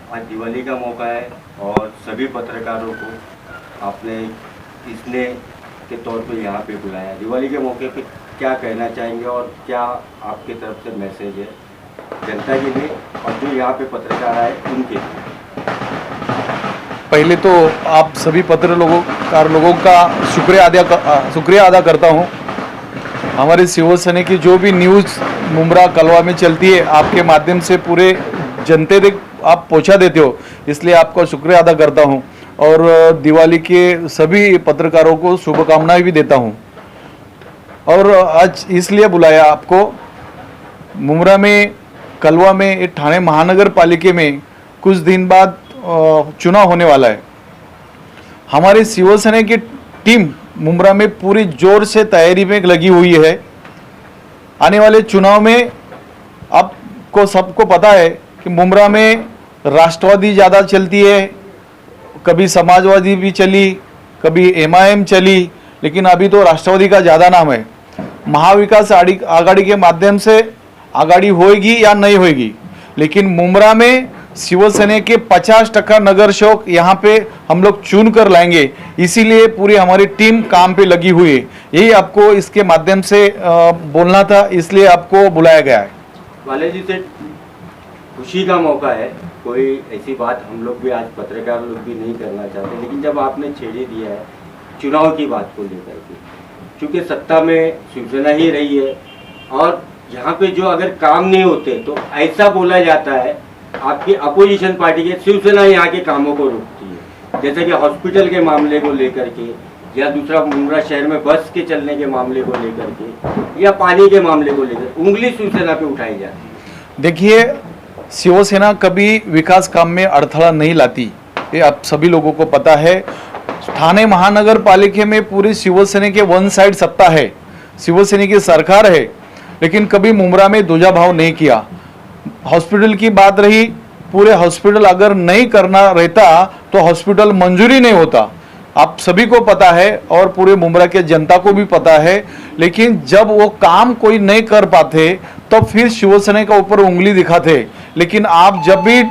आज दिवाली का मौका है और सभी पत्रकारों को आपने इसने के तौर पे यहाँ पे बुलाया। दिवाली के मौके पे क्या कहना चाहेंगे और क्या आपके तरफ से मैसेज है जनता के लिए और जो यहाँ पे पत्रकार आए उनके लिए? पहले तो आप सभी पत्रकार लोगों का शुक्रिया अदा करता हूँ। हमारे शिवसेना की जो भी न्यूज़ मुमरा कलवा में चलती है, आपके माध्यम से पूरे जनते तक आप पहुँचा देते हो, इसलिए आपका शुक्रिया अदा करता हूँ। और दिवाली के सभी पत्रकारों को शुभकामनाएं भी देता हूँ। और आज इसलिए बुलाया आपको, मुमरा में कलवा में ठाणे महानगर पालिका में कुछ दिन बाद चुनाव होने वाला है। हमारी शिवसेना की टीम मुमरा में पूरी जोर से तैयारी में लगी हुई है। आने वाले चुनाव में आपको सबको पता है कि मुमरा में राष्ट्रवादी ज़्यादा चलती है, कभी समाजवादी भी चली, कभी एमआईएम चली, लेकिन अभी तो राष्ट्रवादी का ज़्यादा नाम है। महाविकास आघाड़ी के माध्यम से आघाड़ी होएगी या नहीं होएगी, लेकिन मुमरा में शिवसेना के 50% नगर सेवक यहाँ पे हम लोग चुन कर लाएंगे, इसीलिए पूरी हमारी टीम काम पे लगी हुई है। यही आपको इसके माध्यम से बोलना था, इसलिए आपको बुलाया गया है। वाले जी से खुशी का मौका है, कोई ऐसी बात हम लोग भी आज पत्रकार लोग भी नहीं करना चाहते, लेकिन जब आपने छेड़े दिया है चुनाव की बात को लेकर के, क्योंकि सत्ता में शिवसेना ही रही है और यहाँ पे जो अगर काम नहीं होते तो ऐसा बोला जाता है आपकी अपोजिशन पार्टी के शिवसेना यहाँ के कामों को रोकती है, जैसे कि हॉस्पिटल के मामले को लेकर के या दूसरा मुमरा शहर में बस के चलने के मामले को लेकर के या पानी के मामले को लेकर उंगली शिवसेना पे उठाई जाती है। देखिए, शिवसेना कभी विकास काम में अड़थड़ा नहीं लाती, ये आप सभी लोगों को पता है। ठाणे महानगर पालिका में पूरी शिवसेना के वन साइड सत्ता है, शिवसेना की सरकार है, लेकिन कभी मुमरा में दूजा-भाव नहीं किया। हॉस्पिटल की बात रही, पूरे हॉस्पिटल अगर नहीं करना रहता तो हॉस्पिटल मंजूरी नहीं होता, आप सभी को पता है और पूरे मुमरा के जनता को भी पता है। लेकिन जब वो काम कोई नहीं कर पाते तो फिर शिवसेना के ऊपर उंगली दिखाते। लेकिन आप जब भी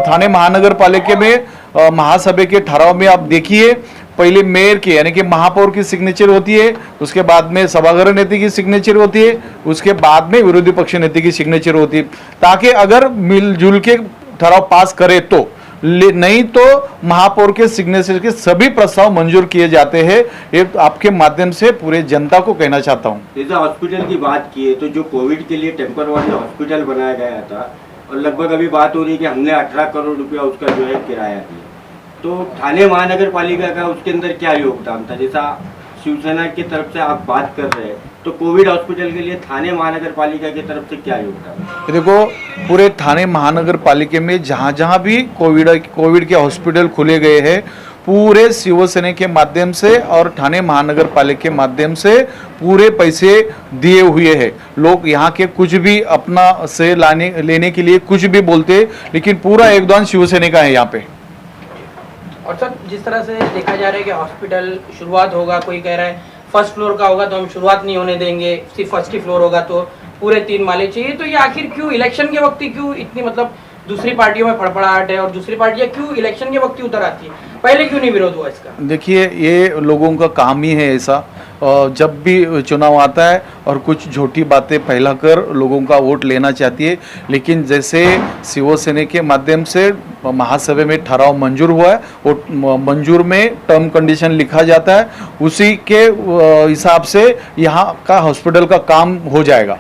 ठाणे महानगर पालिका में महासभा के ठराव में आप देखिए, पहले मेयर की यानी कि महापौर की सिग्नेचर होती है, उसके बाद में सभागृह नेता की सिग्नेचर होती है, उसके बाद में विरोधी पक्ष नेता की सिग्नेचर होती है, ताकि अगर मिलजुल के ठराव पास करे तो, नहीं तो महापौर के सिग्नेचर के सभी प्रस्ताव मंजूर किए जाते हैं। ये आपके माध्यम से पूरे जनता को कहना चाहता हूँ। जैसे हॉस्पिटल की बात की है तो जो कोविड के लिए टेम्पररी हॉस्पिटल बनाया गया था और लगभग अभी बात हो रही है कि हमने 18 करोड़ रुपया उसका जो है किराया दिया, तो ठाणे महानगर पालिका का उसके अंदर क्या योगदान था? जैसा शिवसेना की तरफ से आप बात कर रहे हैं तो कोविड हॉस्पिटल के लिए ठाणे महानगर पालिका की तरफ से क्या योगदान है? देखो, पूरे ठाणे महानगर पालिका में जहाँ जहाँ भी कोविड के हॉस्पिटल खुले गए हैं, पूरे शिवसेना के माध्यम से और ठाणे महानगर पालिका के माध्यम से पूरे पैसे दिए हुए हैं। लोग यहाँ के कुछ भी अपना से लेने के लिए कुछ भी बोलते, लेकिन पूरा योगदान शिवसेना का है यहाँ पे। और सर, जिस तरह से देखा जा रहा है कि हॉस्पिटल शुरुआत होगा, कोई कह रहा है फर्स्ट फ्लोर का होगा तो हम शुरुआत नहीं होने देंगे, सिर्फ फर्स्ट ही फ्लोर होगा तो पूरे 3 माले चाहिए, तो ये आखिर क्यों इलेक्शन के वक्त ही क्यों इतनी मतलब दूसरी पार्टियों में फड़फड़ाहट है और दूसरी पार्टियां क्यों इलेक्शन के वक्त ही उतर आती है? पहले क्यों नहीं विरोध हुआ इसका? देखिए, ये लोगों का काम ही है ऐसा, जब भी चुनाव आता है और कुछ झूठी बातें फैलाकर लोगों का वोट लेना चाहती है। लेकिन जैसे शिवसेना के माध्यम से महासभा में ठराव मंजूर हुआ है, वो मंजूर में टर्म कंडीशन लिखा जाता है, उसी के हिसाब से यहाँ का हॉस्पिटल का काम हो जाएगा।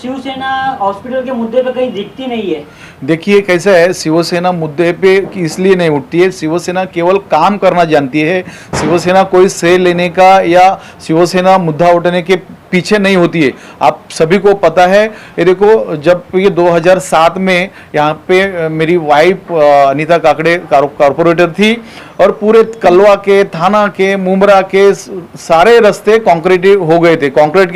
शिवसेना हॉस्पिटल के मुद्दे पे कहीं दिखती नहीं है। देखिए कैसा है, शिवसेना मुद्दे पे इसलिए नहीं उठती है, शिवसेना केवल काम करना जानती है। शिवसेना कोई श्रेय लेने का या शिवसेना मुद्दा उठाने के पीछे नहीं होती है, आप सभी को पता है। ये देखो, जब ये 2007 में यहाँ पे मेरी वाइफ अनीता काकड़े कॉर्पोरेटर थी और पूरे कलवा के, थाना के, मुमरा के सारे रास्ते कंक्रीट के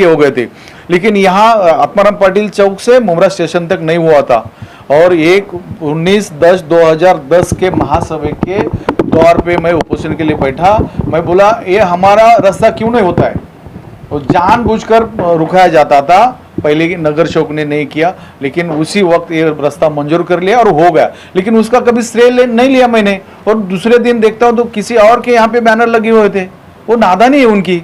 हो गए थे, लेकिन यहाँ आत्माराम पाटिल चौक से मुमरा स्टेशन तक नहीं हुआ था। और 19/10/2010 के महासभा के दौर पे मैं ओपोजिशन के लिए बैठा, मैं बोला ये हमारा रास्ता क्यों नहीं होता है, तो जानबूझकर रुकाया जाता था। पहले की नगर चौक ने नहीं किया, लेकिन उसी वक्त ये रास्ता मंजूर कर लिया और हो गया, लेकिन उसका कभी श्रेय नहीं लिया मैंने। और दूसरे दिन देखता हूँ तो किसी और के यहाँ पे बैनर लगे हुए थे, वो नादानी है उनकी।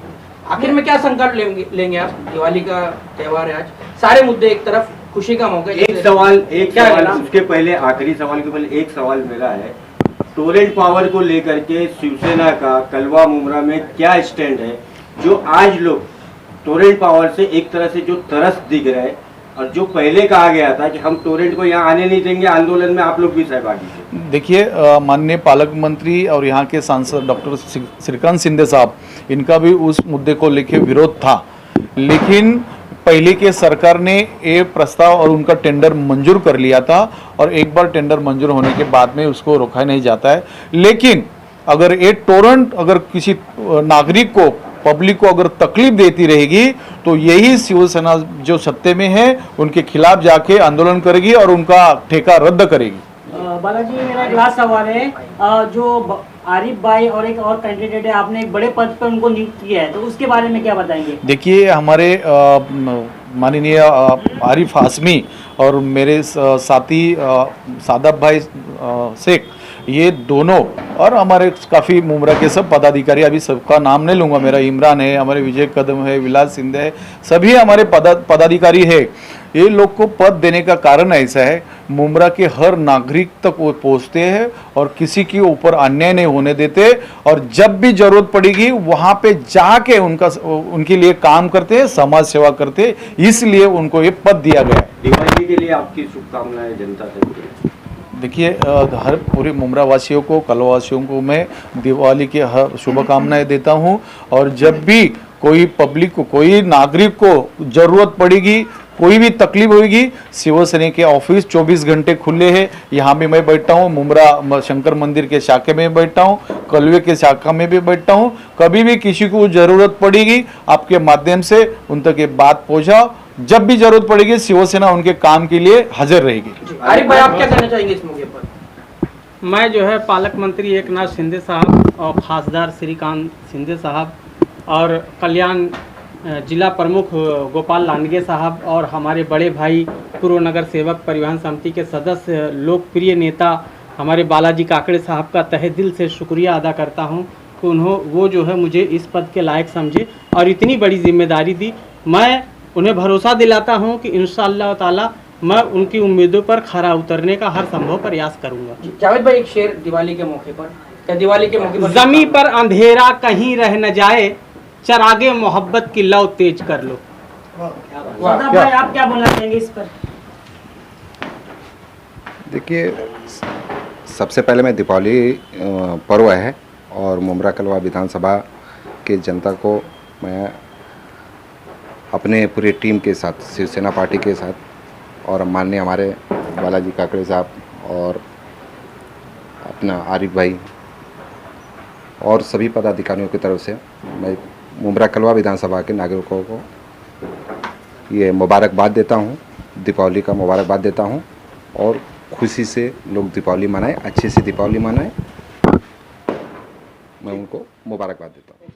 आखिर में क्या संकल्प लेंगे आप? दिवाली का त्योहार है आज, सारे मुद्दे एक तरफ, खुशी का मौका। एक सवाल उसके पहले, आखिरी सवाल के पहले एक सवाल मेरा है, टोरेंट पावर को लेकर के शिवसेना का कलवा मुमरा में क्या स्टैंड है, जो आज लोग टोरेंट पावर से एक तरह से जो तरस दिख रहा है, और जो पहले कहा गया था कि हम टोरेंट को यहाँ आने नहीं देंगे, आंदोलन में आप लोग भी सहभागी थे। देखिए, माननीय पालक मंत्री और यहाँ के सांसद डॉक्टर श्रीकांत शिंदे साहब, इनका भी उस मुद्दे को लेकर विरोध था, लेकिन पहले के सरकार ने ये प्रस्ताव और उनका टेंडर मंजूर कर लिया था, और एक बार टेंडर मंजूर होने के बाद में उसको रोका नहीं जाता है। लेकिन अगर ये टोरेंट अगर किसी नागरिक को, पब्लिक को अगर तकलीफ देती रहेगी, तो यही शिवसेना जो सत्ते में है उनके खिलाफ जाके आंदोलन करेगी और उनका ठेका रद्द करेगी। बालाजी, मेरा एक लास्ट सवाल है, जो आरिफ भाई और एक और कैंडिडेट है, आपने एक बड़े पद पर उनको नियुक्त किया है, तो उसके बारे में क्या बताएंगे? देखिए, हमारे माननीय आरिफ हाशमी और मेरे साथी सादब भाई शेख, ये दोनों और हमारे काफ़ी मुमरा के सब पदाधिकारी, अभी सबका नाम नहीं लूँगा, मेरा इमरान है, हमारे विजय कदम है, विलास सिंधे है, सभी हमारे पदाधिकारी है। ये लोग को पद देने का कारण ऐसा है, मुमरा के हर नागरिक तक वो पहुँचते हैं और किसी के ऊपर अन्याय नहीं होने देते, और जब भी जरूरत पड़ेगी वहाँ पे जाके उनके लिए काम करते हैं, समाज सेवा करते हैं, इसलिए उनको ये पद दिया गया। दिवाली के लिए आपकी शुभकामनाएं जनता से। देखिए, हर पूरे मुमरा वासियों को, कलवा वासियों को मैं दिवाली की हर शुभकामनाएं देता हूं, और जब भी कोई पब्लिक को, कोई नागरिक को ज़रूरत पड़ेगी, कोई भी तकलीफ होगी, शिवसेना के ऑफिस 24 घंटे खुले हैं। यहाँ भी मैं बैठता हूँ, मुमरा शंकर मंदिर के शाखे में बैठता हूँ, कलवे के शाखा में भी बैठता हूँ। कभी भी किसी को ज़रूरत पड़ेगी, आपके माध्यम से उन तक ये बात पहुँचाओ। जब भी जरूरत पड़ेगी, शिवसेना उनके काम के लिए हाजिर रहेगी। आरिफ भाई, आप क्या कहना चाहेंगे इस मौके पर? मैं जो है पालक मंत्री एकनाथ शिंदे साहब और खासदार श्रीकांत शिंदे साहब और कल्याण जिला प्रमुख गोपाल लांडगे साहब और हमारे बड़े भाई पूर्व नगर सेवक परिवहन समिति के सदस्य, लोकप्रिय नेता हमारे बालाजी काकड़े साहब का तहे दिल से शुक्रिया अदा करता हूं कि वो जो है मुझे इस पद के लायक समझे और इतनी बड़ी जिम्मेदारी दी। मैं उन्हें भरोसा दिलाता हूं कि इंशाअल्लाह ताला मैं उनकी उम्मीदों पर खरा उतरने का हर संभव प्रयास करूंगा। जावेद भाई, एक शेर दिवाली के मौके पर, क्या दिवाली के मौके पर? जमी पर अंधेरा कहीं रह न जाए, चरागे मोहब्बत की लौ तेज कर लो। सादब भाई, आप क्या बोलना चाहेंगे इस पर? देखिए, सबसे पहले मैं दीपावली पर्व है और मुमरा कलवा विधानसभा के जनता को मैं अपने पूरे टीम के साथ, शिवसेना पार्टी के साथ और माननीय हमारे बालाजी काकड़े साहब और अपना आरिफ भाई और सभी पदाधिकारियों की तरफ से मैं मुमरा कलवा विधानसभा के नागरिकों को ये मुबारकबाद देता हूँ, दीपावली का मुबारकबाद देता हूँ और खुशी से लोग दीपावली मनाएं, अच्छे से दीपावली मनाएं। मैं उनको मुबारकबाद देता हूँ।